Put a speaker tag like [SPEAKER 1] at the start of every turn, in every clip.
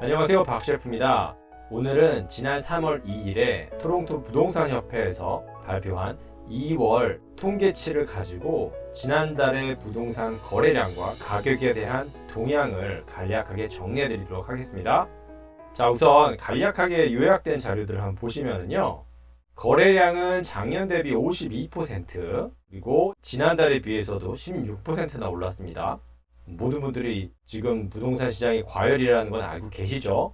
[SPEAKER 1] 안녕하세요, 박 셰프입니다. 오늘은 지난 3월 2일에 토론토 부동산 협회에서 발표한 2월 통계치를 가지고 지난달의 부동산 거래량과 가격에 대한 동향을 간략하게 정리해 드리도록 하겠습니다. 자, 우선 간략하게 요약된 자료들을 한번 보시면은요, 거래량은 작년 대비 52%, 그리고 지난달에 비해서도 16%나 올랐습니다. 모든 분들이 지금 부동산 시장이 과열이라는 건 알고 계시죠?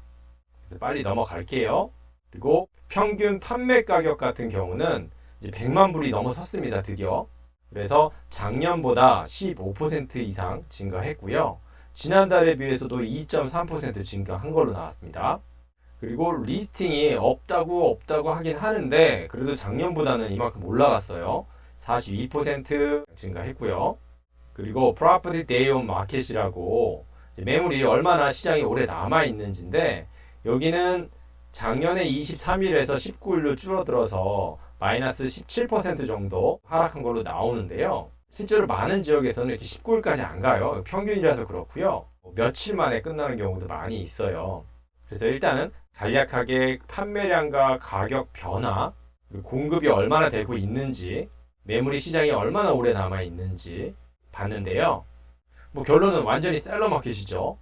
[SPEAKER 1] 그래서 빨리 넘어갈게요. 그리고 평균 판매 가격 같은 경우는 이제 100만 불이 넘어섰습니다, 드디어. 그래서 작년보다 15% 이상 증가했고요. 지난달에 비해서도 2.3% 증가한 걸로 나왔습니다. 그리고 리스팅이 없다고 하긴 하는데 그래도 작년보다는 이만큼 올라갔어요. 42% 증가했고요. 그리고 Property Day on Market이라고 매물이 얼마나 시장에 오래 남아 있는지인데, 여기는 작년에 23일에서 19일로 줄어들어서 마이너스 17% 정도 하락한 걸로 나오는데요. 실제로 많은 지역에서는 이렇게 19일까지 안 가요. 평균이라서 그렇고요. 며칠 만에 끝나는 경우도 많이 있어요. 그래서 일단은 간략하게 판매량과 가격 변화, 그리고 공급이 얼마나 되고 있는지, 매물이 시장에 얼마나 오래 남아 있는지 봤는데요. 결론은 완전히 셀러 마켓이죠.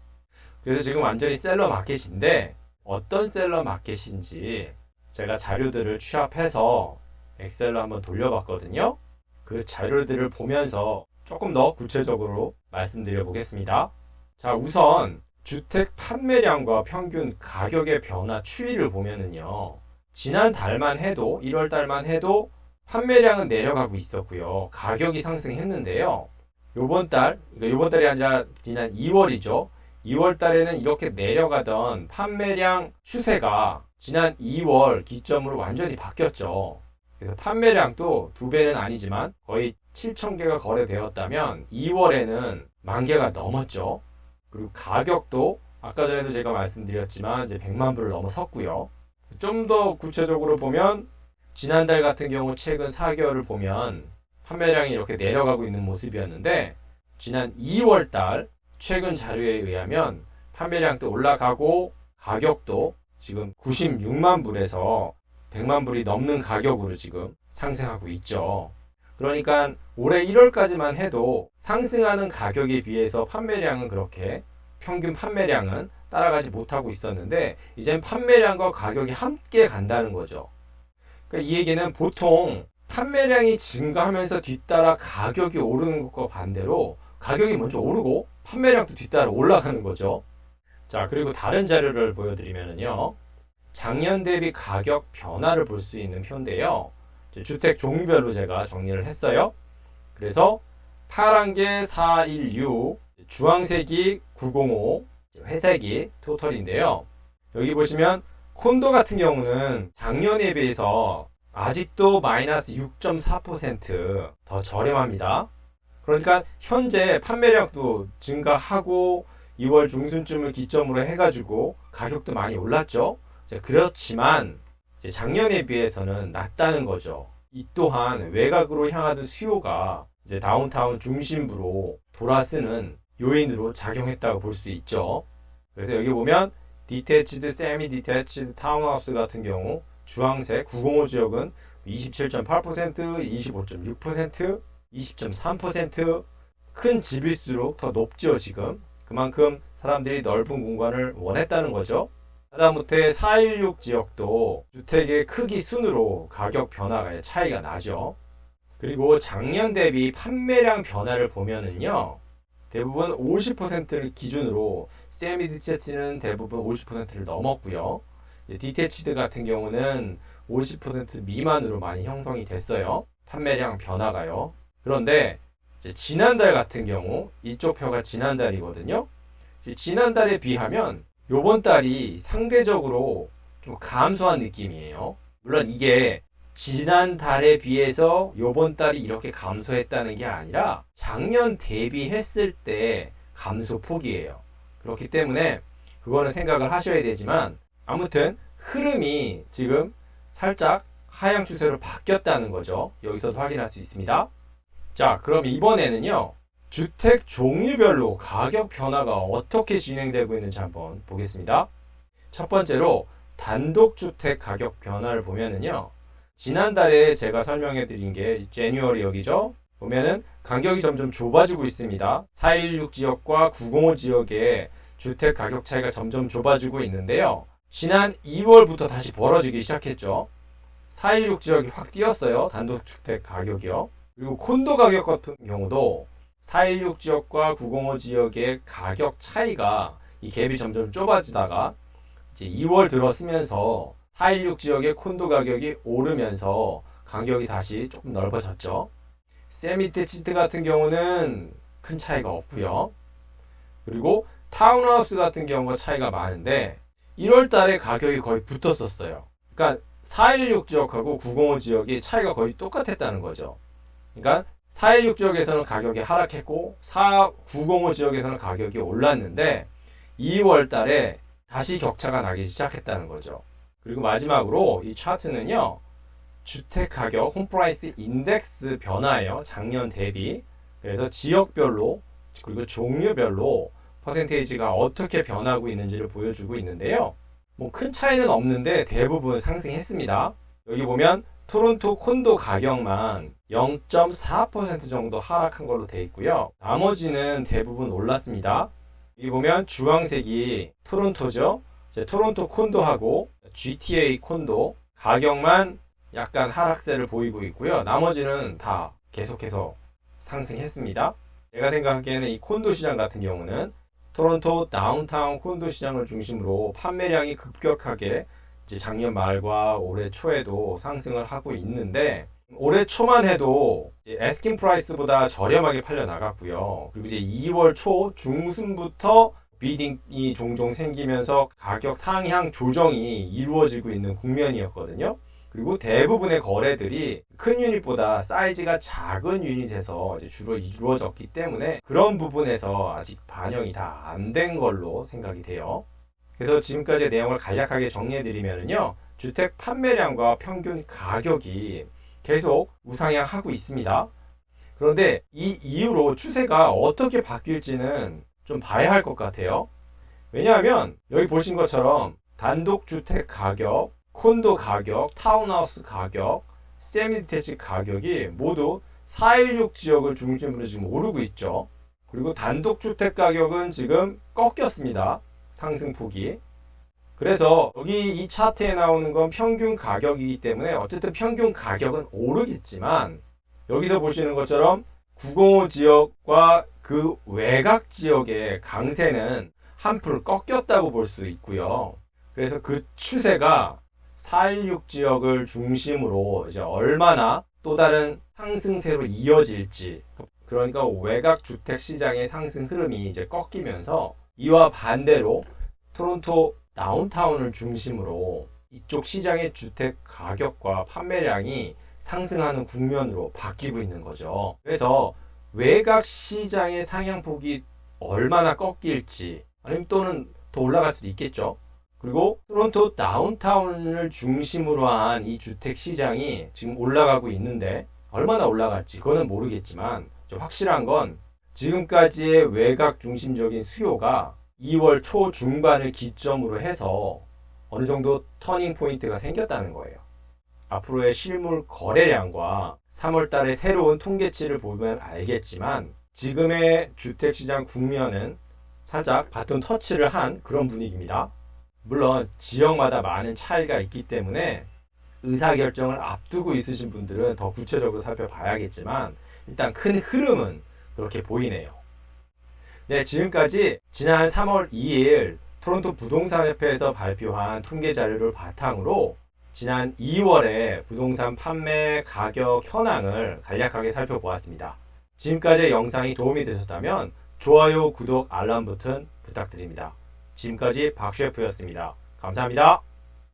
[SPEAKER 1] 그래서 지금 완전히 셀러 마켓인데, 어떤 셀러 마켓인지 제가 자료들을 취합해서 엑셀로 한번 돌려봤거든요. 그 자료들을 보면서 조금 더 구체적으로 말씀드려 보겠습니다. 자, 우선 주택 판매량과 평균 가격의 변화 추이를 보면은요, 지난 달만 해도 1월 달만 해도 판매량은 내려가고 있었고요, 가격이 상승했는데요. 요번 달이 아니라 지난 2월이죠. 2월 달에는 이렇게 내려가던 판매량 추세가 지난 2월 기점으로 완전히 바뀌었죠. 그래서 판매량도 2배는 아니지만 거의 7,000개가 거래되었다면 2월에는 10,000개가 넘었죠. 그리고 가격도 아까 전에도 제가 말씀드렸지만 이제 100만 불을 넘어섰고요. 좀 더 구체적으로 보면 지난달 같은 경우 최근 4개월을 보면 판매량이 이렇게 내려가고 있는 모습이었는데, 지난 2월 달 최근 자료에 의하면 판매량도 올라가고 가격도 지금 96만 불에서 100만 불이 넘는 가격으로 지금 상승하고 있죠. 그러니까 올해 1월까지만 해도 상승하는 가격에 비해서 판매량은 그렇게 평균 판매량은 따라가지 못하고 있었는데, 이젠 판매량과 가격이 함께 간다는 거죠. 그러니까 이 얘기는 보통 판매량이 증가하면서 뒤따라 가격이 오르는 것과 반대로 가격이 먼저 오르고 판매량도 뒤따라 올라가는 거죠. 자, 그리고 다른 자료를 보여드리면요, 작년 대비 가격 변화를 볼 수 있는 표인데요. 주택 종류별로 제가 정리를 했어요. 그래서 파란 게 416, 주황색이 905, 회색이 토털인데요. 여기 보시면 콘도 같은 경우는 작년에 비해서 아직도 마이너스 6.4% 더 저렴합니다. 그러니까 현재 판매량도 증가하고 2월 중순쯤을 기점으로 해가지고 가격도 많이 올랐죠. 그렇지만 작년에 비해서는 낮다는 거죠. 이 또한 외곽으로 향하던 수요가 이제 다운타운 중심부로 돌아서는 요인으로 작용했다고 볼 수 있죠. 그래서 여기 보면 디태치드, 세미 디태치드 타운하우스 같은 경우 주황색 905 지역은 27.8%, 25.6%, 20.3%, 큰 집일수록 더 높죠, 지금. 그만큼 사람들이 넓은 공간을 원했다는 거죠. 하다못해 416 지역도 주택의 크기 순으로 가격 변화가 차이가 나죠. 그리고 작년 대비 판매량 변화를 보면은요, 대부분 50%를 기준으로 세미 디태치는 대부분 50%를 넘었고요. 디태치드 같은 경우는 50% 미만으로 많이 형성이 됐어요. 판매량 변화가요. 그런데 지난달 같은 경우, 이쪽 표가 지난달이거든요. 지난달에 비하면 요번 달이 상대적으로 좀 감소한 느낌이에요. 물론 이게 지난달에 비해서 요번 달이 이렇게 감소했다는 게 아니라 작년 대비했을 때 감소 폭이에요. 그렇기 때문에 그거는 생각을 하셔야 되지만, 아무튼 흐름이 지금 살짝 하향 추세로 바뀌었다는 거죠. 여기서도 확인할 수 있습니다. 자, 그럼 이번에는요, 주택 종류별로 가격 변화가 어떻게 진행되고 있는지 한번 보겠습니다. 첫 번째로 단독주택 가격 변화를 보면은요. 지난달에 제가 설명해 드린 게 제뉴얼이 여기죠. 보면은 간격이 점점 좁아지고 있습니다. 416 지역과 905 지역의 주택 가격 차이가 점점 좁아지고 있는데요. 지난 2월부터 다시 벌어지기 시작했죠. 416 지역이 확 뛰었어요. 단독주택 가격이요. 그리고 콘도 가격 같은 경우도 416 지역과 905 지역의 가격 차이가 이 갭이 점점 좁아지다가 이제 2월 들어서면서 416 지역의 콘도 가격이 오르면서 간격이 다시 조금 넓어졌죠. 세미대치트 같은 경우는 큰 차이가 없고요. 그리고 타운하우스 같은 경우가 차이가 많은데 1월 달에 가격이 거의 붙었었어요. 그러니까 416 지역하고 905 지역이 차이가 거의 똑같았다는 거죠. 그러니까 416 지역에서는 가격이 하락했고 905 지역에서는 가격이 올랐는데 2월 달에 다시 격차가 나기 시작했다는 거죠. 그리고 마지막으로 이 차트는요. 주택 가격 홈프라이스 인덱스 변화예요. 작년 대비. 그래서 지역별로 그리고 종류별로 퍼센테이지가 어떻게 변하고 있는지를 보여주고 있는데요. 뭐 큰 차이는 없는데 대부분 상승했습니다. 여기 보면 토론토 콘도 가격만 0.4% 정도 하락한 걸로 되어 있고요. 나머지는 대부분 올랐습니다. 여기 보면 주황색이 토론토죠. 이제 토론토 콘도하고 GTA 콘도 가격만 약간 하락세를 보이고 있고요. 나머지는 다 계속해서 상승했습니다. 제가 생각하기에는 이 콘도 시장 같은 경우는 토론토 다운타운 콘도 시장을 중심으로 판매량이 급격하게 이제 작년 말과 올해 초에도 상승을 하고 있는데 올해 초만 해도 애스킹 프라이스보다 저렴하게 팔려 나갔고요. 그리고 이제 2월 초 중순부터 비딩이 종종 생기면서 가격 상향 조정이 이루어지고 있는 국면이었거든요. 그리고 대부분의 거래들이 큰 유닛보다 사이즈가 작은 유닛에서 이제 주로 이루어졌기 때문에 그런 부분에서 아직 반영이 다 안 된 걸로 생각이 돼요. 그래서 지금까지의 내용을 간략하게 정리해드리면요. 주택 판매량과 평균 가격이 계속 우상향하고 있습니다. 그런데 이 이후로 추세가 어떻게 바뀔지는 좀 봐야 할 것 같아요. 왜냐하면 여기 보신 것처럼 단독주택 가격, 콘도 가격, 타운하우스 가격, 세미디테치 가격이 모두 416 지역을 중심으로 지금 오르고 있죠. 그리고 단독주택 가격은 지금 꺾였습니다. 상승폭이. 그래서 여기 이 차트에 나오는 건 평균 가격이기 때문에 어쨌든 평균 가격은 오르겠지만 여기서 보시는 것처럼 905 지역과 그 외곽 지역의 강세는 한풀 꺾였다고 볼 수 있고요. 그래서 그 추세가 416 지역을 중심으로 이제 얼마나 또 다른 상승세로 이어질지, 그러니까 외곽 주택 시장의 상승 흐름이 이제 꺾이면서 이와 반대로 토론토 다운타운을 중심으로 이쪽 시장의 주택 가격과 판매량이 상승하는 국면으로 바뀌고 있는 거죠. 그래서 외곽 시장의 상향폭이 얼마나 꺾일지 아니면 또는 더 올라갈 수도 있겠죠. 그리고 토론토 다운타운을 중심으로 한 이 주택 시장이 지금 올라가고 있는데 얼마나 올라갈지 그거는 모르겠지만 확실한 건 지금까지의 외곽 중심적인 수요가 2월 초 중반을 기점으로 해서 어느 정도 터닝 포인트가 생겼다는 거예요. 앞으로의 실물 거래량과 3월 달에 새로운 통계치를 보면 알겠지만 지금의 주택시장 국면은 살짝 바톤 터치를 한 그런 분위기입니다. 물론 지역마다 많은 차이가 있기 때문에 의사결정을 앞두고 있으신 분들은 더 구체적으로 살펴봐야겠지만 일단 큰 흐름은 그렇게 보이네요. 네, 지금까지 지난 3월 2일 토론토 부동산협회에서 발표한 통계 자료를 바탕으로 지난 2월에 부동산 판매 가격 현황을 간략하게 살펴보았습니다. 지금까지의 영상이 도움이 되셨다면 좋아요, 구독, 알람 버튼 부탁드립니다. 지금까지 박셰프였습니다. 감사합니다.